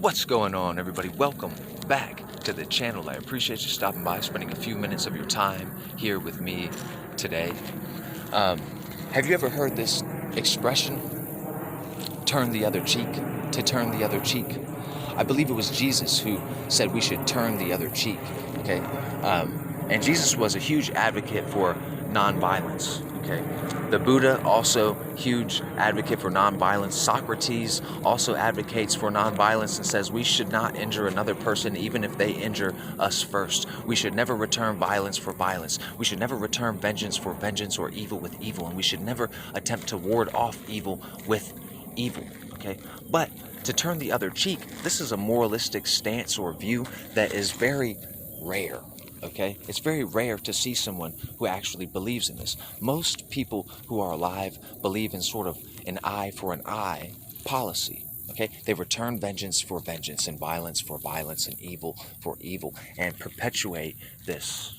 What's going on, everybody? Welcome back to the channel. I appreciate you stopping by, spending a few minutes of your time here with me today. Have you ever heard this expression, turn the other cheek, to turn the other cheek? I believe it was Jesus who said we should turn the other cheek, okay? And Jesus was a huge advocate for nonviolence, okay? The Buddha, also huge advocate for nonviolence. Socrates also advocates for nonviolence and says we should not injure another person even if they injure us first. We should never return violence for violence. We should never return vengeance for vengeance or evil with evil. And we should never attempt to ward off evil with evil, okay? But to turn the other cheek, this is a moralistic stance or view that is very rare. Okay, it's very rare to see someone who actually believes in this. Most people who are alive believe in sort of an eye for an eye policy. Okay, they return vengeance for vengeance and violence for violence and evil for evil and perpetuate this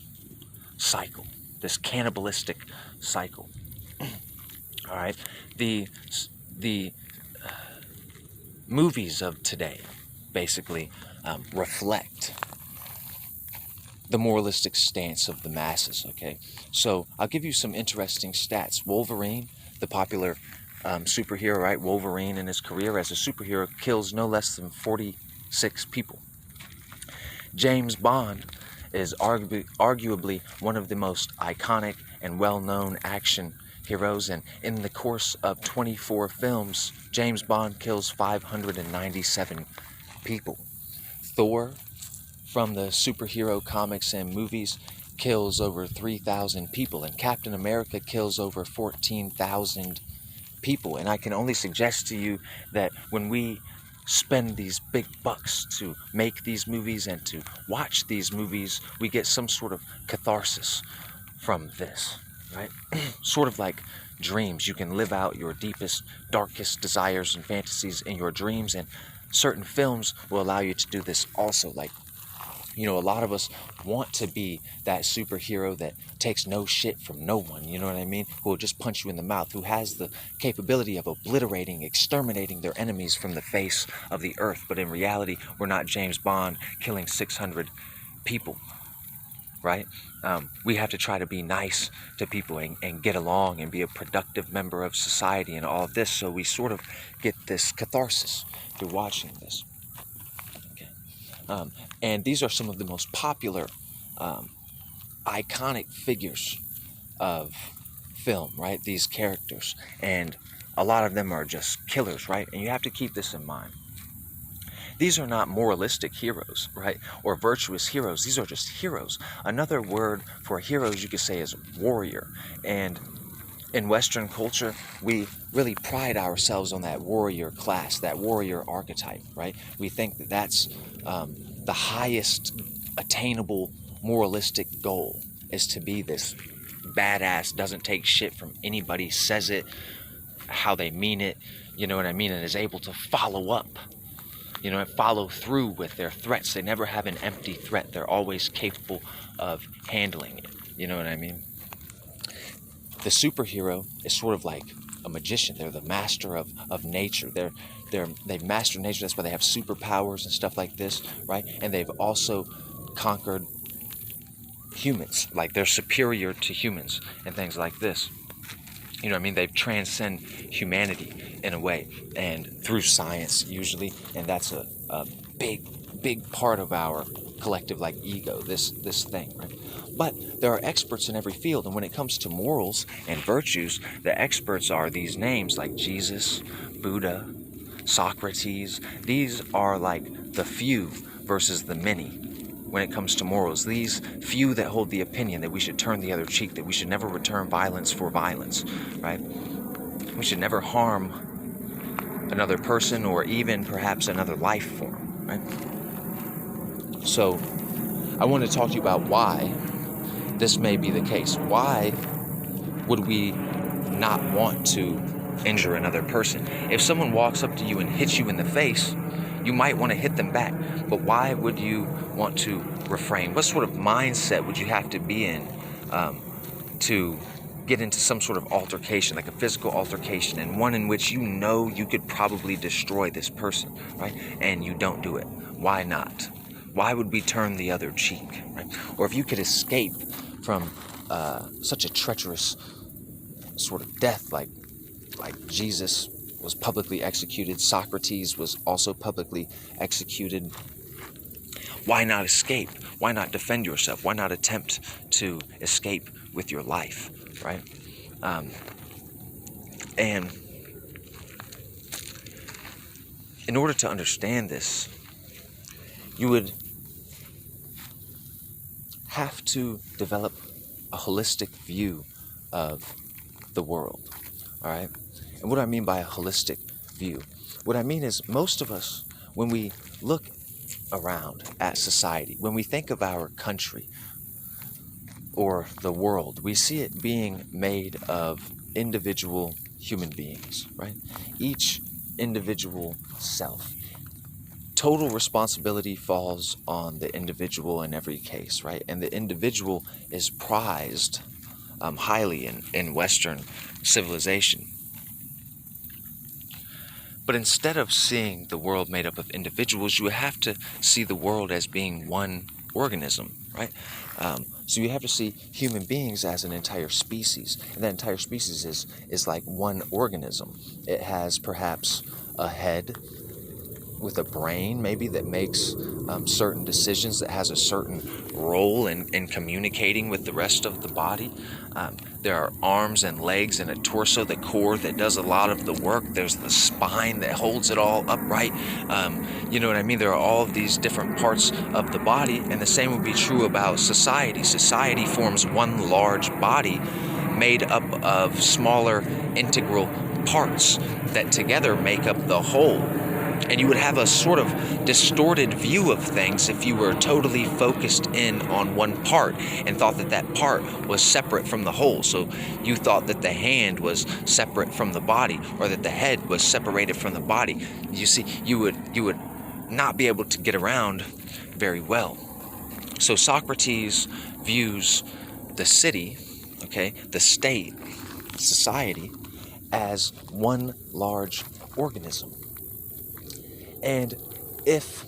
cycle, this cannibalistic cycle. All right, the movies of today basically reflect the moralistic stance of the masses, okay? So I'll give you some interesting stats. Wolverine, the popular superhero, right? Wolverine in his career as a superhero kills no less than 46 people. James Bond is arguably one of the most iconic and well-known action heroes, and in the course of 24 films, James Bond kills 597 people. Thor, from the superhero comics and movies, kills over 3,000 people, and Captain America kills over 14,000 people. And I can only suggest to you that when we spend these big bucks to make these movies and to watch these movies, we get some sort of catharsis from this, right? Sort of like dreams. You can live out your deepest, darkest desires and fantasies in your dreams, and certain films will allow you to do this also. Like, you know, a lot of us want to be that superhero that takes no shit from no one, you know what I mean? Who will just punch you in the mouth, who has the capability of obliterating, exterminating their enemies from the face of the earth. But in reality, we're not James Bond killing 600 people, right? We have to try to be nice to people and get along and be a productive member of society and all of this. So we sort of get this catharsis through watching this. And these are some of the most popular, iconic figures of film, right? These characters. And a lot of them are just killers, right? And you have to keep this in mind. These are not moralistic heroes, right? Or virtuous heroes. These are just heroes. Another word for heroes you could say is warrior. And in Western culture, we really pride ourselves on that warrior class, that warrior archetype, right? We think that that's the highest attainable moralistic goal, is to be this badass, doesn't take shit from anybody, says it how they mean it, you know what I mean, and is able to follow up, you know, and follow through with their threats. They never have an empty threat. They're always capable of handling it, you know what I mean? The superhero is sort of like a magician. They're the master of nature. They've mastered nature. That's why they have superpowers and stuff like this, right? And they've also conquered humans. Like, they're superior to humans and things like this. You know what I mean? They transcend humanity in a way, and through science usually. And that's a big part of our collective, like, ego, this thing, right? But there are experts in every field, and when it comes to morals and virtues, the experts are these names like Jesus, Buddha, Socrates. These are like the few versus the many when it comes to morals. These few that hold the opinion that we should turn the other cheek, that we should never return violence for violence, right? We should never harm another person or even perhaps another life form, right? So I want to talk to you about why this may be the case. Why would we not want to injure another person? If someone walks up to you and hits you in the face, you might want to hit them back. But why would you want to refrain? What sort of mindset would you have to be in to get into some sort of altercation, like a physical altercation, and one in which you know you could probably destroy this person, right? And you don't do it. Why not? Why would we turn the other cheek, right? Or if you could escape from such a treacherous sort of death, like Jesus was publicly executed, Socrates was also publicly executed. Why not escape? Why not defend yourself? Why not attempt to escape with your life, right? And in order to understand this, you would have to develop a holistic view of the world, all right? And what do I mean by a holistic view? What I mean is most of us, when we look around at society, when we think of our country or the world, we see it being made of individual human beings, right? Each individual self. Total responsibility falls on the individual in every case, right? And the individual is prized highly in Western civilization. But instead of seeing the world made up of individuals, you have to see the world as being one organism, right? So you have to see human beings as an entire species, and that entire species is like one organism. It has perhaps a head with a brain, maybe, that makes certain decisions, that has a certain role in communicating with the rest of the body. There are arms and legs and a torso, the core that does a lot of the work. There's the spine that holds it all upright. You know what I mean? There are all of these different parts of the body, and the same would be true about society. Society forms one large body made up of smaller integral parts that together make up the whole. And you would have a sort of distorted view of things if you were totally focused in on one part and thought that that part was separate from the whole. So you thought that the hand was separate from the body, or that the head was separated from the body. You see, you would not be able to get around very well. So Socrates views the city, okay, the state, society, as one large organism. And if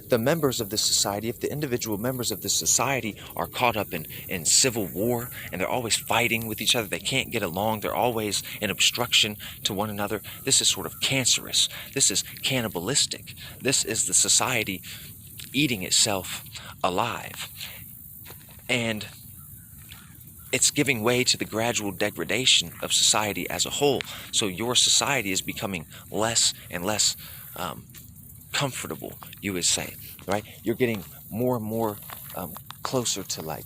the members of this society, if the individual members of this society are caught up in civil war, and they're always fighting with each other, they can't get along, they're always an obstruction to one another, this is sort of cancerous. This is cannibalistic. This is the society eating itself alive. And it's giving way to the gradual degradation of society as a whole. So your society is becoming less and less comfortable, you would say, right? You're getting more and more closer to like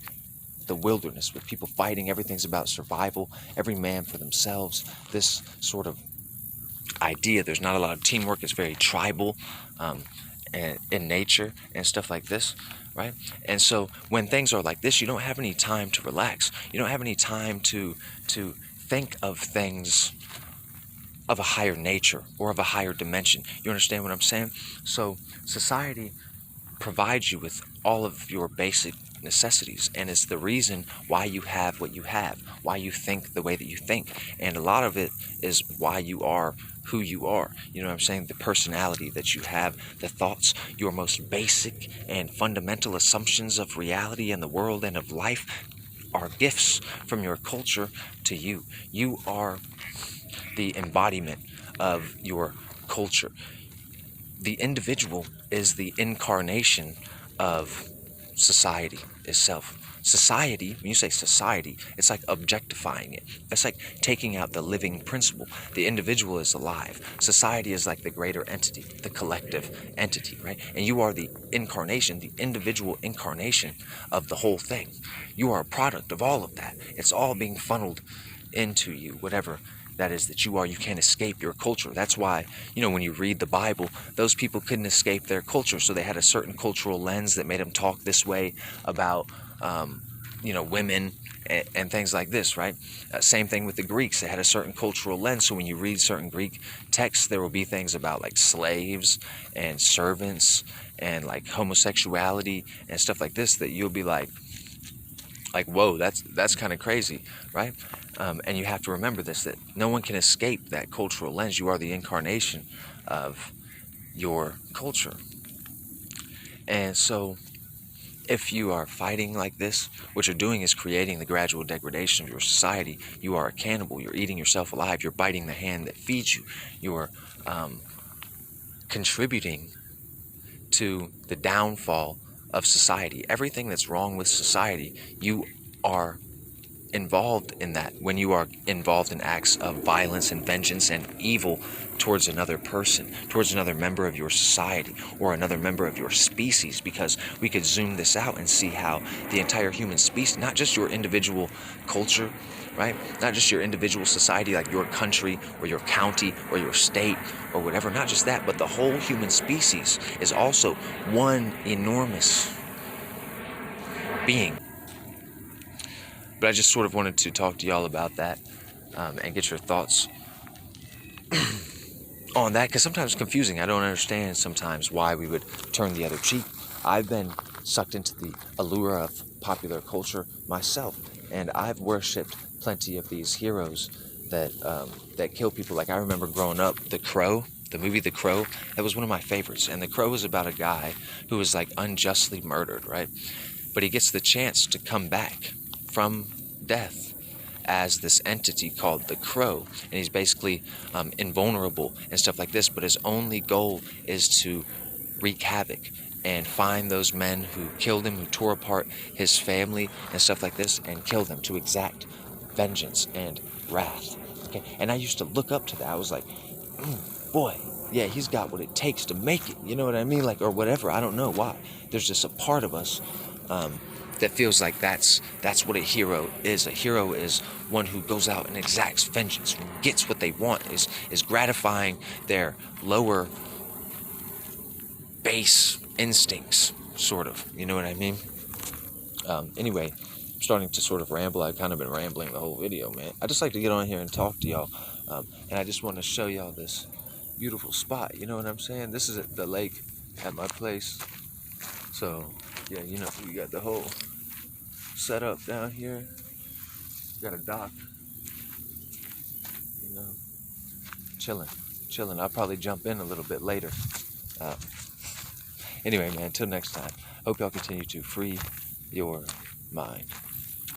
the wilderness, with people fighting. Everything's about survival, every man for themselves. This sort of idea, there's not a lot of teamwork. It's very tribal and in nature and stuff like this, right? And so when things are like this, you don't have any time to relax. You don't have any time to think of things of a higher nature or of a higher dimension. You understand what I'm saying? So society provides you with all of your basic necessities, and it's the reason why you have what you have, why you think the way that you think. And a lot of it is why you are who you are. You know what I'm saying? The personality that you have, the thoughts, your most basic and fundamental assumptions of reality and the world and of life are gifts from your culture to you. You are the embodiment of your culture. The individual is the incarnation of society itself. Society, when you say society, it's like objectifying it. It's like taking out the living principle. The individual is alive. Society is like the greater entity, the collective entity, right? And you are the incarnation, the individual incarnation of the whole thing. You are a product of all of that. It's all being funneled into you, whatever that is that you are. You can't escape your culture. That's why, when you read the Bible, those people couldn't escape their culture. So they had a certain cultural lens that made them talk this way about, women and things like this, right? Same thing with the Greeks. They had a certain cultural lens. So when you read certain Greek texts, there will be things about like slaves and servants and like homosexuality and stuff like this that you'll be like, Like, whoa, that's kind of crazy, right? And you have to remember this, that no one can escape that cultural lens. You are the incarnation of your culture. And so if you are fighting like this, what you're doing is creating the gradual degradation of your society. You are a cannibal. You're eating yourself alive. You're biting the hand that feeds you. You're contributing to the downfall of society. Everything that's wrong with society, you are involved in that when you are involved in acts of violence and vengeance and evil towards another person, towards another member of your society or another member of your species, because we could zoom this out and see how the entire human species, not just your individual culture, right? Not just your individual society, like your country or your county or your state or whatever, not just that, but the whole human species is also one enormous being. But I just sort of wanted to talk to y'all about that and get your thoughts on that, because sometimes it's confusing. I don't understand sometimes why we would turn the other cheek. I've been sucked into the allure of popular culture myself, and I've worshipped plenty of these heroes that kill people. Like, I remember growing up, The Crow, the movie The Crow, that was one of my favorites. And The Crow was about a guy who was like unjustly murdered, right? But he gets the chance to come back from death as this entity called the Crow, and he's basically invulnerable and stuff like this, but his only goal is to wreak havoc and find those men who killed him, who tore apart his family and stuff like this, and kill them, to exact vengeance and wrath. Okay, and I used to look up to that. I was like, boy, yeah, he's got what it takes to make it, you know what I mean? Like, or whatever, I don't know why. There's just a part of us that feels like that's what a hero is. A hero is one who goes out and exacts vengeance, who gets what they want, is gratifying their lower base instincts, sort of. You know what I mean? Anyway, I'm starting to sort of ramble. I've kind of been rambling the whole video, man. I just like to get on here and talk to y'all, and I just want to show y'all this beautiful spot. You know what I'm saying? This is at the lake at my place. So, yeah, you know, we got the whole setup down here. Got a dock, you know, chilling. I'll probably jump in a little bit later. Anyway, man, until next time, hope y'all continue to free your mind.